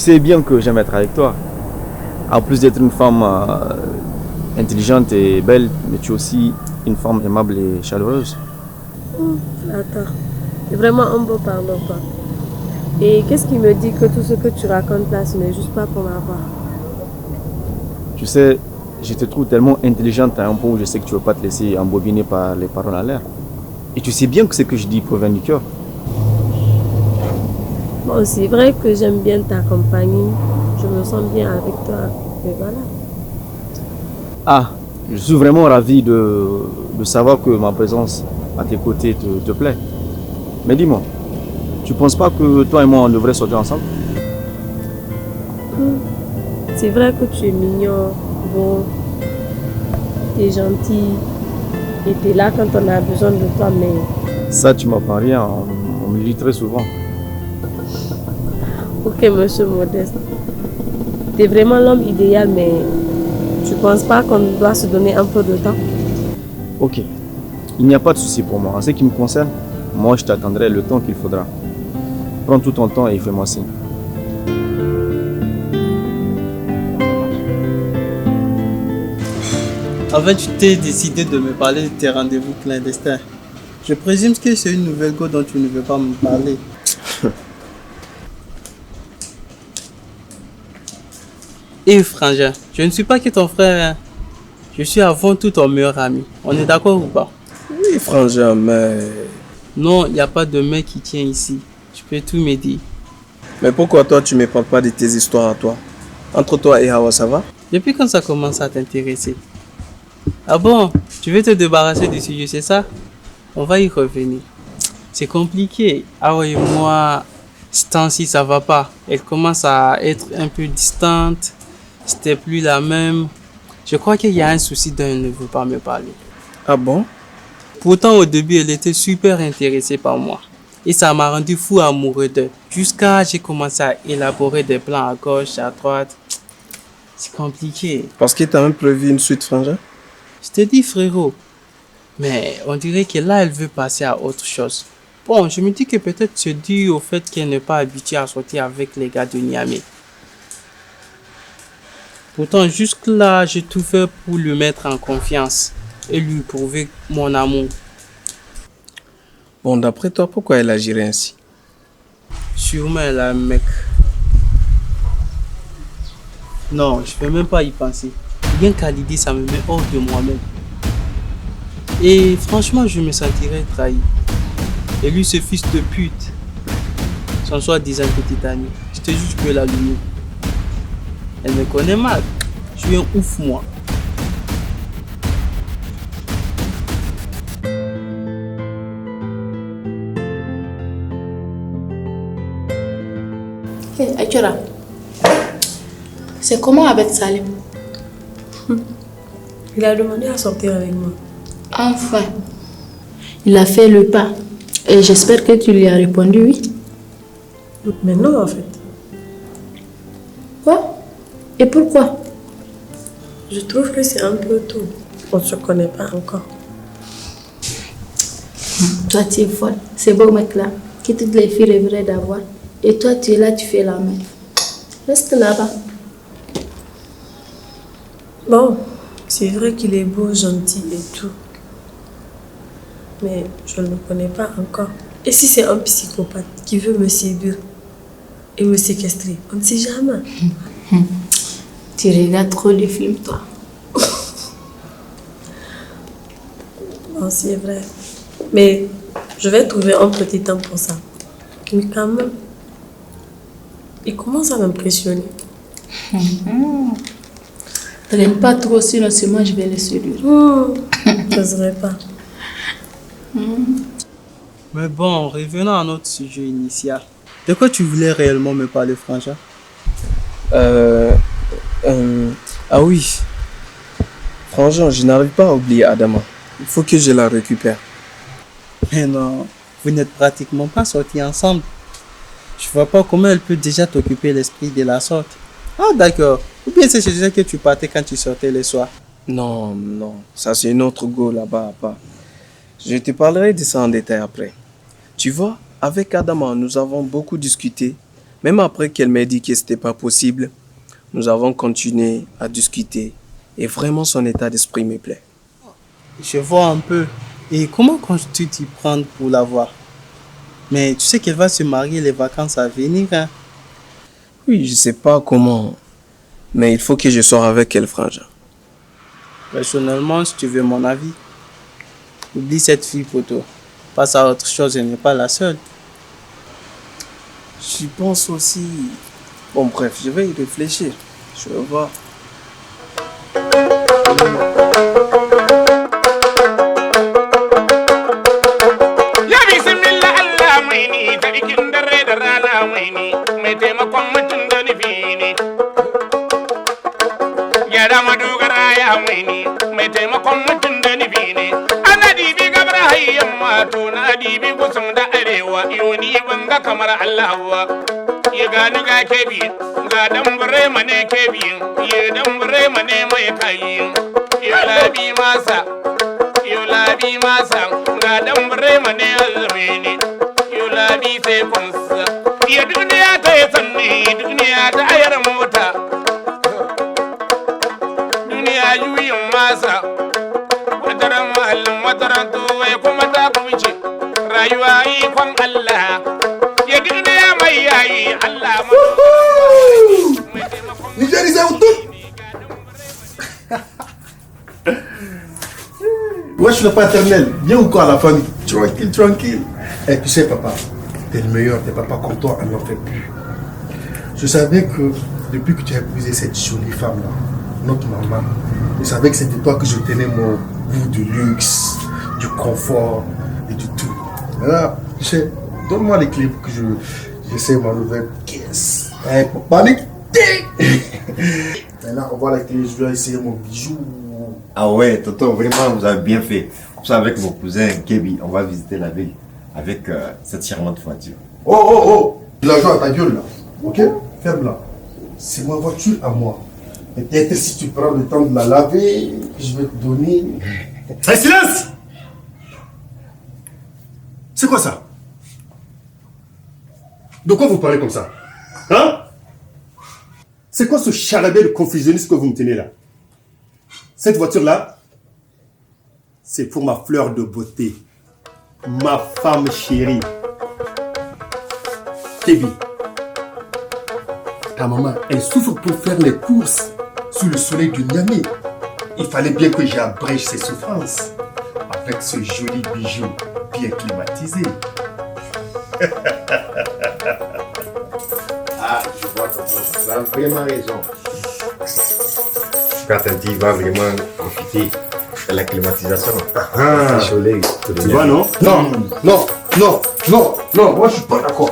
sais bien que j'aime être avec toi. En plus d'être une femme intelligente et belle, mais tu es aussi une femme aimable et chaleureuse. Attends, c'est vraiment un beau parleur, toi. Et qu'est-ce qui me dit que tout ce que tu racontes là, ce n'est juste pas pour ma part? Tu sais, je te trouve tellement intelligente à un point où je sais que tu ne veux pas te laisser embobiner par les paroles en l'air. Et tu sais bien que ce que je dis provient du cœur. Bon, c'est vrai que j'aime bien ta compagnie. Je me sens bien avec toi. Mais voilà. Ah, je suis vraiment ravi de savoir que ma présence à tes côtés te plaît. Mais dis-moi, tu penses pas que toi et moi on devrait sortir ensemble? C'est vrai que tu es mignon, beau, tu es gentil. Et tu es là quand on a besoin de toi, mais Ça, tu m'apprends rien, on me le dit très souvent. ok, monsieur Modeste. Tu es vraiment l'homme idéal, mais tu penses pas qu'on doit se donner un peu de temps? Ok, il n'y a pas de souci pour moi. En ce qui me concerne, moi je t'attendrai le temps qu'il faudra. Prends tout ton temps et fais-moi signe. Enfin, tu t'es décidé de me parler de tes rendez-vous clandestins. Je présume que c'est une nouvelle go dont tu ne veux pas me parler. Et frangin, je ne suis pas que ton frère, hein. Je suis avant tout ton meilleur ami. On est d'accord ou pas? Oui, frangin, mais... Non, il n'y a pas de mec qui tient ici. Tu peux tout me dire. Mais pourquoi toi, tu me parles pas de tes histoires à toi? Entre toi et Hawa, ça va? Depuis quand ça commence à t'intéresser? Ah bon, tu veux te débarrasser du sujet, c'est ça? On va y revenir. C'est compliqué. Ah ouais, moi, ce temps-ci, ça va pas. Elle commence à être un peu distante. C'était plus la même. Je crois qu'il y a un souci dont elle ne veut pas me parler. Ah bon? Pourtant, au début, elle était super intéressée par moi. Et ça m'a rendu fou amoureux d'elle. Jusqu'à j'ai commencé à élaborer des plans à gauche, à droite. C'est compliqué. Parce que t'as même prévu une suite, frangin? Je te dis, frérot. Mais on dirait que là, elle veut passer à autre chose. Bon, je me dis que peut-être c'est dû au fait qu'elle n'est pas habituée à sortir avec les gars de Niamey. Pourtant, jusque-là, j'ai tout fait pour lui mettre en confiance et lui prouver mon amour. Bon, d'après toi, pourquoi elle agirait ainsi? Sûrement, elle a un mec. Non, je ne vais même pas y penser. Rien qu'à l'idée, ça me met hors de moi-même. Et franchement, je me sentirais trahi. Et lui, ce fils de pute, son soi-disant petit ami, je te jure que la lumière. Elle me connaît mal. Je suis un ouf, moi. Hey, Achora, c'est comment avec Salim? Il a demandé à sortir avec moi. Enfin, il a fait le pas. Et j'espère que tu lui as répondu oui. Mais non, en fait. Quoi? Et pourquoi? Je trouve que c'est un peu tôt. On ne se connaît pas encore. Toi, tu es folle. C'est beau mec-là, que toutes les filles rêveraient d'avoir. Et toi, tu es là, tu fais la même. Reste là-bas. Bon, c'est vrai qu'il est beau, gentil et tout. Mais je ne le connais pas encore. Et si c'est un psychopathe qui veut me séduire et me séquestrer, on ne sait jamais. Tu regardes trop les films, toi. Bon, c'est vrai. Mais je vais trouver un petit temps pour ça. Mais quand même, il commence à m'impressionner. Traîne pas trop, sinon c'est moi je vais les séduire. Je n'oserais pas. Mais bon, revenons à notre sujet initial. De quoi tu voulais réellement me parler, frangin? Ah oui. Frangin, je n'arrive pas à oublier Adama. Il faut que je la récupère. Mais non, vous n'êtes pratiquement pas sortis ensemble. Je vois pas comment elle peut déjà t'occuper l'esprit de la sorte. Ah d'accord. Ou bien c'est chez elle que tu partais quand tu sortais les soirs. Non, non. Ça, c'est une autre go là-bas. Pas. Je te parlerai de ça en détail après. Tu vois, avec Adama, nous avons beaucoup discuté Même après qu'elle m'ait dit que c'était pas possible, nous avons continué à discuter. Et vraiment, son état d'esprit me plaît. Je vois un peu. Et comment comptes-tu t'y prendre pour la voir? Mais tu sais qu'elle va se marier les vacances à venir, hein? Oui, je sais pas comment, mais il faut que je sorte avec elle, frangin. Personnellement, si tu veux mon avis, oublie cette fille, poto. Passe à autre chose, elle n'est pas la seule. J'y pense aussi. Bon, bref, je vais y réfléchir. Je vais voir. kamar Allah ya gani ga kebi ga dan bare mane kebi ya dan bare mane mai kai ya labi masa ga dan bare mane azmini ya labi sai kunsa ya duniya ta yi sanni duniya ta ayar mota duniya juyin masa wataran mahallin wataran tuwai kuma ta kuce rayuwa ikon Allah. Nigerisé ou tout. Wesh le paternel, bien ou quoi la famille? Tranquille, tranquille. Et tu sais papa, t'es le meilleur, t'es papa comme toi, on n'en fait plus. Je savais que depuis que tu as épousé cette jolie femme là, notre maman, je savais que c'était toi que je tenais mon goût du luxe, du confort et du tout. Là, tu sais, donne-moi les clés pour que j'essaie ma nouvelle caisse. Hey, papa, maintenant, on voit la clé, je dois essayer mon bijou. Ah ouais, tonton, vraiment, vous avez bien fait. Comme ça, avec mon cousin Kebi, on va visiter la ville avec cette charmante voiture. Oh, l'argent à ta gueule là, ok? Ferme-la. C'est ma voiture à moi. Peut-être si tu prends le temps de la laver, je vais te donner... Hey, silence! C'est quoi ça? De quoi vous parlez comme ça? Hein? C'est quoi ce charabia de confusionniste que vous me tenez là? Cette voiture-là, c'est pour ma fleur de beauté. Ma femme chérie. Kebi. Ta maman, elle souffre pour faire les courses sous le soleil du Niamey. Il fallait bien que j'abrège ses souffrances avec ce joli bijou bien climatisé. Ah, je vois, tonton, tu as vraiment raison. Quand tu vas vraiment profiter de la climatisation, c'est soleil. Tu vois, non? Non, moi je suis pas d'accord.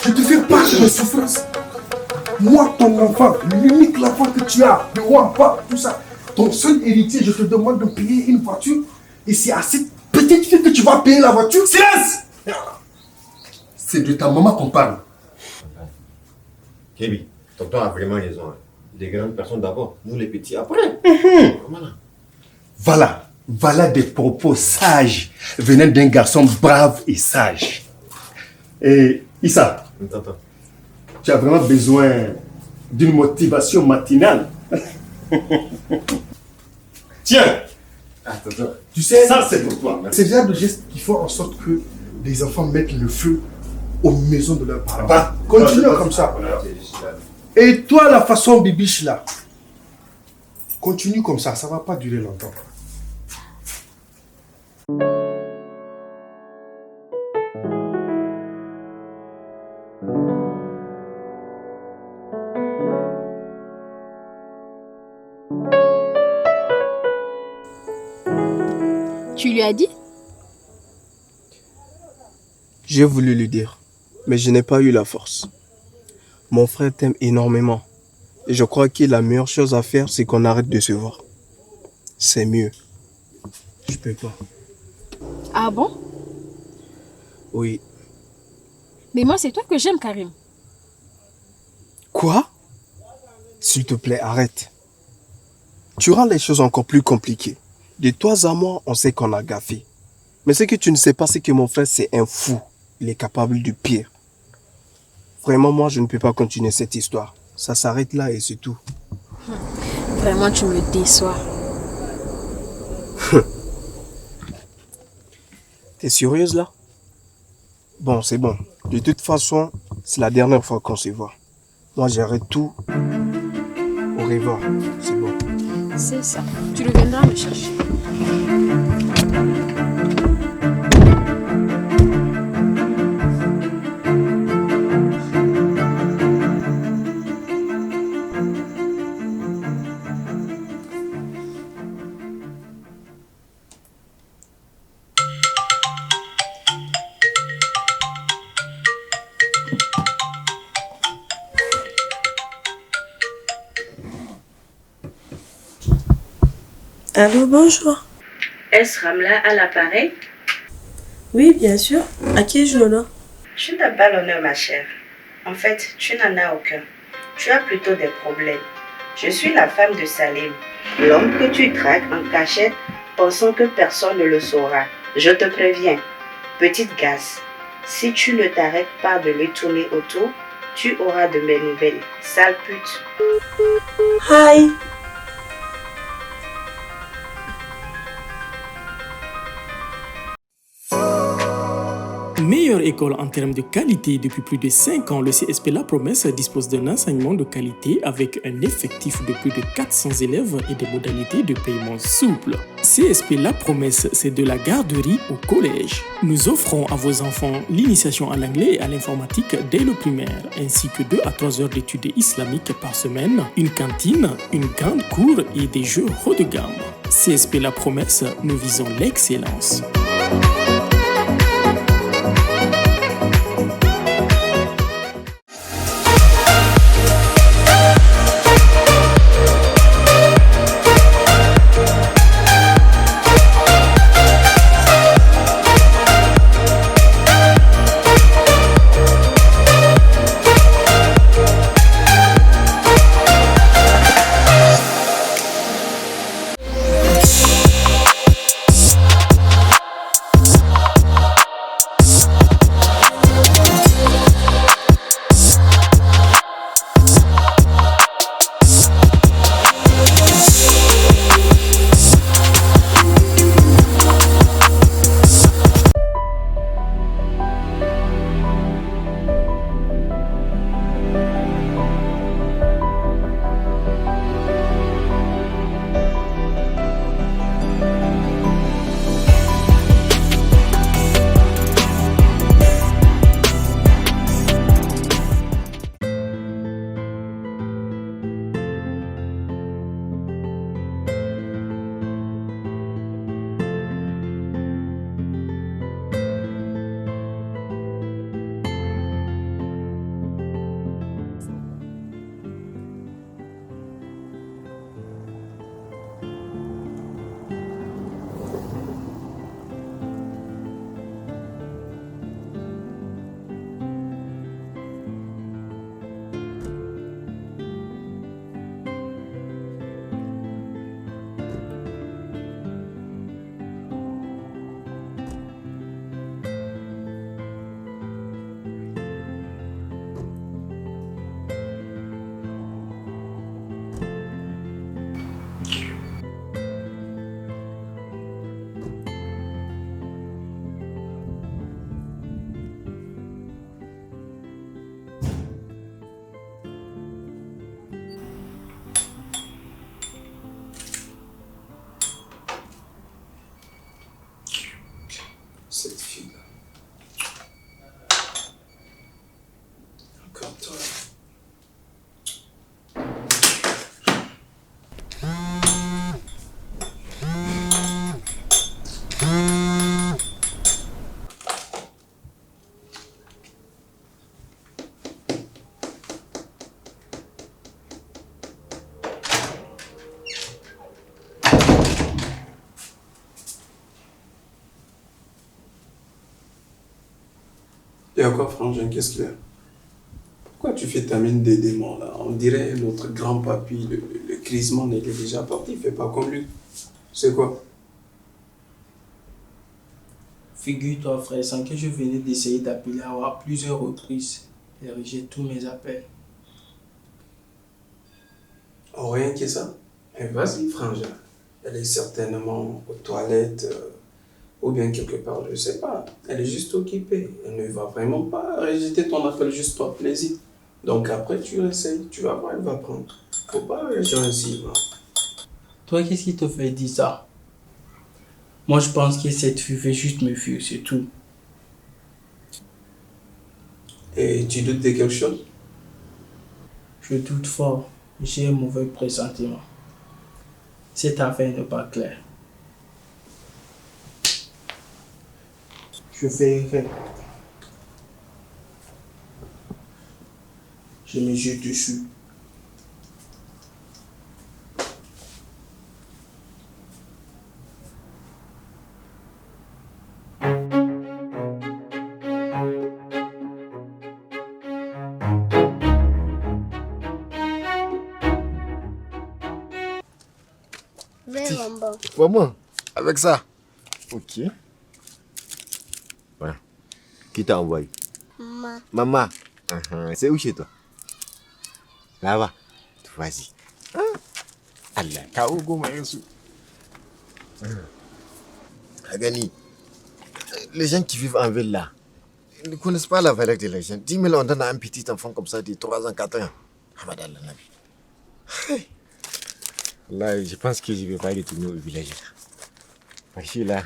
Je te fais part de mes souffrances. Moi, ton enfant, l'unique enfant que tu as, ne vois pas tout ça. Ton seul héritier, je te demande de payer une voiture. Et c'est à cette petite fille que tu vas payer la voiture. Silence! C'est de ta maman qu'on parle. Kebi, tonton a vraiment raison. Les grandes personnes d'abord, nous les petits après. Voilà des propos sages venant d'un garçon brave et sage. Et Issa, tu as vraiment besoin d'une motivation matinale. Tiens, tu sais, ça c'est pour toi. C'est le genre de gestes qui font en sorte que les enfants mettent le feu aux maisons de leurs parents. Continue comme ça. Et toi, la façon bibiche là, continue comme ça va pas durer longtemps. Tu lui as dit? J'ai voulu lui dire, mais je n'ai pas eu la force. Mon frère t'aime énormément. Et je crois que la meilleure chose à faire, c'est qu'on arrête de se voir. C'est mieux. Je peux pas. Ah bon? Oui. Mais moi, c'est toi que j'aime, Karim. Quoi? S'il te plaît, arrête. Tu rends les choses encore plus compliquées. De toi à moi, on sait qu'on a gaffé. Mais ce que tu ne sais pas, c'est que mon frère, c'est un fou. Il est capable du pire. Vraiment, moi, je ne peux pas continuer cette histoire. Ça s'arrête là et c'est tout. Vraiment, tu me déçois. T'es sérieuse là? Bon, c'est bon. De toute façon, c'est la dernière fois qu'on se voit. Moi, j'arrête tout. Au revoir. C'est bon. C'est ça. Tu reviendras me chercher. Allô, bonjour. Est-ce Ramla à l'appareil? Oui, bien sûr. À qui ai-je l'honneur? Tu n'as pas l'honneur, ma chère. En fait, tu n'en as aucun. Tu as plutôt des problèmes. Je suis la femme de Salim, l'homme que tu traques en cachette, pensant que personne ne le saura. Je te préviens, petite gaze, si tu ne t'arrêtes pas de lui tourner autour, tu auras de mes nouvelles. Sale pute. Hi. Meilleure école en termes de qualité depuis plus de 5 ans, le CSP La Promesse dispose d'un enseignement de qualité avec un effectif de plus de 400 élèves et des modalités de paiement souples. CSP La Promesse, c'est de la garderie au collège. Nous offrons à vos enfants l'initiation à l'anglais et à l'informatique dès le primaire, ainsi que 2 à 3 heures d'études islamiques par semaine, une cantine, une grande cour et des jeux haut de gamme. CSP La Promesse, nous visons l'excellence. Cette fille-là. Encore toi. Et à quoi, frangin, qu'est-ce qu'il y a? Pourquoi tu fais ta mine de démon là? On dirait notre grand papy, le Crisman, il est déjà parti, fais pas comme lui. C'est quoi? Figure-toi, frère, sans que je venais d'essayer d'appeler à plusieurs reprises. Elle rejette tous mes appels. Oh, rien que ça. Eh, vas-y, frangin. Elle est certainement aux toilettes ou bien quelque part, je sais pas. Elle est juste occupée. Elle ne va vraiment pas rejeter ton appel juste par plaisir. Donc après, tu essayes, tu vas voir, elle va prendre. Faut pas réagir ainsi. Hein. Toi, qu'est-ce qui te fait dire ça? Moi, je pense que cette fille veut juste me fuir, c'est tout. Et tu doutes de quelque chose? Je doute fort. J'ai un mauvais pressentiment. Cette affaire n'est pas claire. Je verrai. Je me jette dessus. Vraiment? Avec ça? Ok. Voilà. Qui t'a envoyé? Maman. Maman? C'est où chez toi? Là-bas. Vas-y. Allah, kau goma yansu. Agani, les gens qui vivent en ville là, ils ne connaissent pas la valeur de l'argent. 10 000, on donne à un petit enfant comme ça de 3 ans, 4 ans. Hamadallah Nabi. Là, je pense que je ne vais pas retourner au village. Parce que là...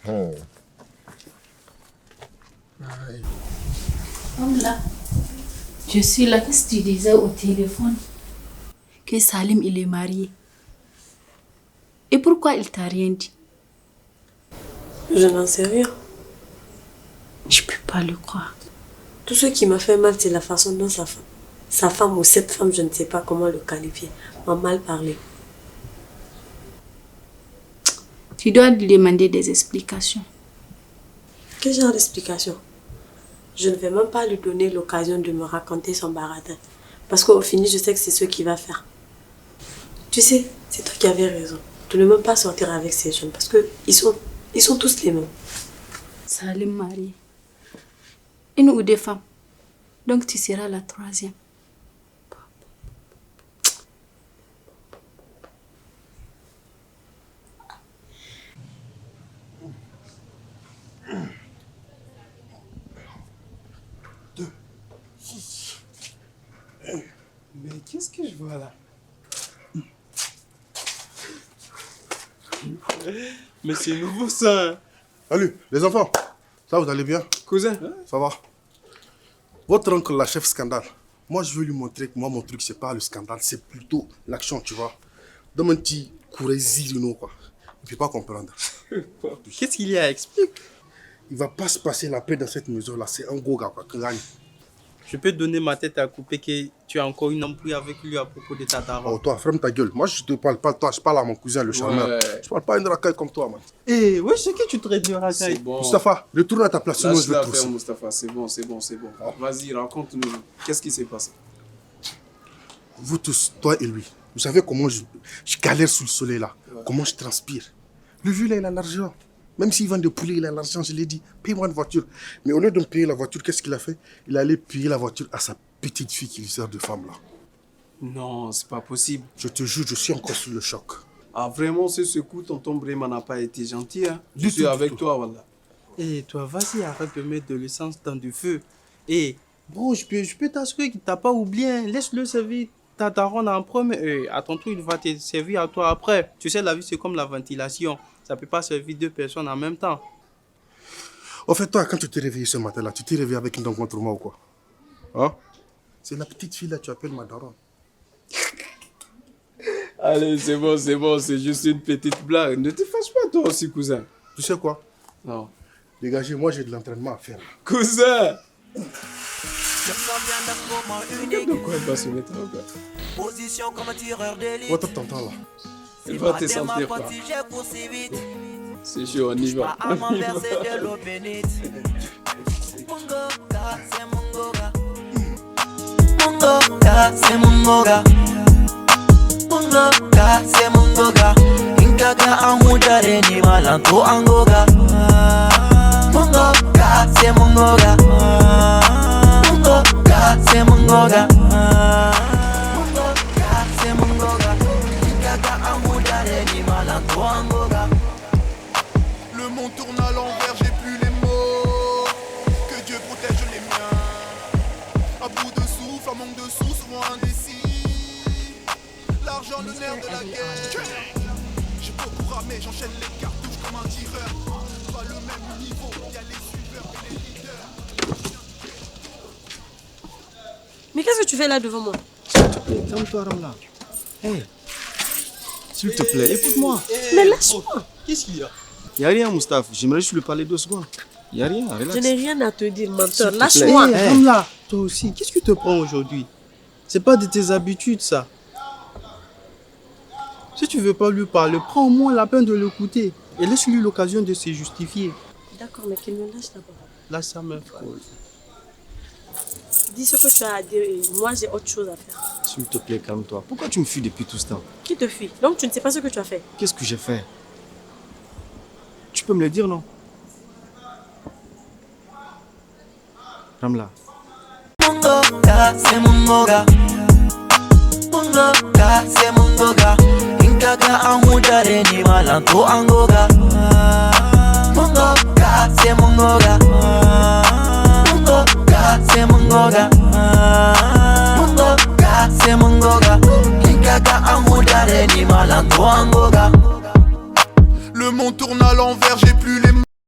Là, je suis là. Qu'est-ce que tu disais au téléphone? Que Salim, il est marié. Et pourquoi il t'a rien dit? Je n'en sais rien. Je peux pas le croire. Tout ce qui m'a fait mal, c'est la façon dont sa femme ou cette femme, je ne sais pas comment le qualifier, m'a mal parlé. Tu dois lui demander des explications. Quel genre d'explication? Je ne vais même pas lui donner l'occasion de me raconter son baratin. Parce qu'au final, je sais que c'est ce qu'il va faire. Tu sais, c'est toi qui avais raison. De ne même pas sortir avec ces jeunes. Parce qu'ils sont tous les mêmes. Salim marié. Une ou deux femmes. Donc tu seras la troisième. Mais qu'est-ce que je vois là? Mais c'est nouveau ça. Hein? Salut, les enfants. Ça, vous allez bien? Cousin. Ça va? Votre oncle, la chef scandale. Moi, je veux lui montrer que moi, mon truc, c'est pas le scandale, c'est plutôt l'action, tu vois. Dans mon petit courez-y, quoi. Il ne peut pas comprendre. Qu'est-ce qu'il y a? Explique. Il va pas se passer la paix dans cette maison-là. C'est un gros gars, quoi. Je peux te donner ma tête à couper que tu as encore une embrouille avec lui à propos de ta daronne. Oh, toi, ferme ta gueule. Moi, je te parle pas de toi. Je parle à mon cousin, le charmeur. Ouais. Je parle pas à une racaille comme toi, man. Eh, ouais, je sais que tu traites de racaille. C'est bon. Mustapha, retourne à ta place, sinon je vais te Lâche trousser. l'affaire, Mustapha. C'est bon, c'est bon, c'est bon. Vas-y, raconte-nous. Qu'est-ce qui s'est passé? Vous tous, toi et lui, vous savez comment je galère sous le soleil là. Ouais. Comment je transpire. Le vieux là, il a l'argent. Même s'il vend des poulets, il a l'argent, je l'ai dit. Paye-moi une voiture. Mais au lieu de me payer la voiture, qu'est-ce qu'il a fait? Il allait payer la voiture à sa petite fille qui lui sert de femme là. Non, c'est pas possible. Je te jure, je suis encore sous le choc. Ah, vraiment, ce coup, tonton Breman n'a pas été gentil. Hein? Je suis avec toi, voilà. Eh, toi, vas-y, arrête de mettre de l'essence dans du feu. Eh, bro, je peux t'assurer qu'il t'a pas oublié. Laisse-le servir ta daronne en premier. À ton tour, il va te servir à toi après. Tu sais, la vie, c'est comme la ventilation. Ça peut pas servir deux personnes en même temps. En fait, toi, quand tu t'es réveillé ce matin-là, tu t'es réveillé avec une dent contre moi ou quoi? Hein? C'est la petite fille là, tu appelles ma daronne. Allez, c'est bon, c'est juste une petite blague. Ne te fâche pas toi aussi, cousin. Tu sais quoi? Non. Dégagez, moi j'ai de l'entraînement à faire. Cousin! De quoi elle va se mettre en place? Position comme tireur d'élite. Votre tonton là. Elle va te sentir pas. C'est chaud, on y va. C'est mon goga. Mungoga, c'est mungoga. Inkaga amudare ni malanto angoga. Mungoga, c'est mungoga. Mungoga, c'est mon goga. C'est mon goga. Gaga amudare ni malango angoga. Le monde tourne à l'envers, j'ai plus les mots. Que Dieu protège les miens. À bout de souffle, en manque de sous, souvent indécis. L'argent, le nerf de la guerre. J'ai beaucoup ramé, j'enchaîne les cartouches comme un tireur. Pas le même niveau, y'a les suiveurs et les leaders. Mais qu'est-ce que tu fais là devant moi? Calme-toi, Ramla. Hey, s'il te plaît, écoute-moi. Mais lâche-moi. Qu'est-ce qu'il y a? Il n'y a rien, Moustapha. J'aimerais juste lui parler 2 secondes. Il n'y a rien, relax. Je n'ai rien à te dire, menteur. S'il te plaît. Lâche-moi. Hey, Ramla, toi aussi, qu'est-ce que tu te prends aujourd'hui? C'est pas de tes habitudes, ça. Si tu veux pas lui parler, prends au moins la peine de l'écouter et laisse-lui l'occasion de se justifier. D'accord, mais qu'il me lâche d'abord. Là, ça me frôle. Dis ce que tu as à dire et moi j'ai autre chose à faire. S'il te plaît, calme-toi. Pourquoi tu me fuis depuis tout ce temps? Qui te fuit? Donc tu ne sais pas ce que tu as fait. Qu'est-ce que j'ai fait? Tu peux me le dire, non? Ramla. Mon goga, c'est mon goga. Mon goga, c'est mon goga. Gaga amudare ni malango angoga. Mon goga, c'est mon goga. Mon goga, c'est mon goga. Mon goga, c'est mon goga. Gaga amudare ni malango angoga. Le monde tourne à l'envers, j'ai plus les